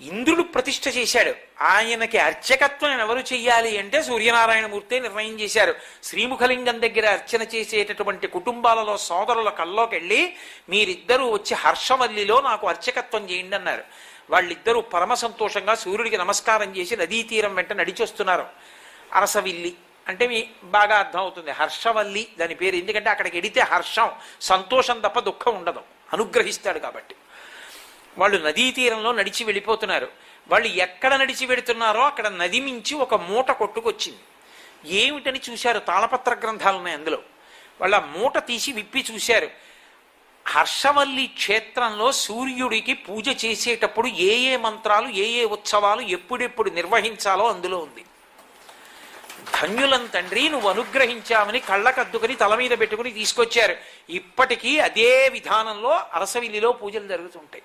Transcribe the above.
ఇంద్రుడు ప్రతిష్ఠ చేశాడు. ఆయనకి అర్చకత్వం ఎవరు చెయ్యాలి అంటే సూర్యనారాయణమూర్తి నిర్ణయం చేశారు. శ్రీముఖలింగం దగ్గర అర్చన చేసేటటువంటి కుటుంబాలలో సోదరుల కల్లోకి వెళ్ళి మీరిద్దరూ వచ్చి హర్షవల్లిలో నాకు అర్చకత్వం చేయండి అన్నారు. వాళ్ళిద్దరూ పరమ సంతోషంగా సూర్యుడికి నమస్కారం చేసి నదీ తీరం వెంట నడిచొస్తున్నారు. అరసవిల్లి అంటే మీ బాగా అర్థం అవుతుంది, హర్షవల్లి దాని పేరు. ఎందుకంటే అక్కడికి వెడితే హర్షం, సంతోషం తప్ప దుఃఖం ఉండదు, అనుగ్రహిస్తాడు కాబట్టి. వాళ్ళు నదీ తీరంలో నడిచి వెళ్ళిపోతున్నారు. వాళ్ళు ఎక్కడ నడిచి వెడుతున్నారో అక్కడ నది మించి ఒక మూట కొట్టుకొచ్చింది. ఏమిటని చూశారు, తాళపత్ర గ్రంథాలు ఉన్నాయి అందులో. వాళ్ళ మూట తీసి విప్పి చూశారు. హర్షవల్లి క్షేత్రంలో సూర్యుడికి పూజ చేసేటప్పుడు ఏ ఏ మంత్రాలు, ఏ ఏ ఉత్సవాలు ఎప్పుడెప్పుడు నిర్వహించాలో అందులో ఉంది. ధన్యులం తండ్రి, నువ్వు అనుగ్రహించామని కళ్ళకద్దుకుని తల మీద పెట్టుకుని తీసుకొచ్చారు. ఇప్పటికీ అదే విధానంలో అరసవిల్లిలో పూజలు జరుగుతుంటాయి.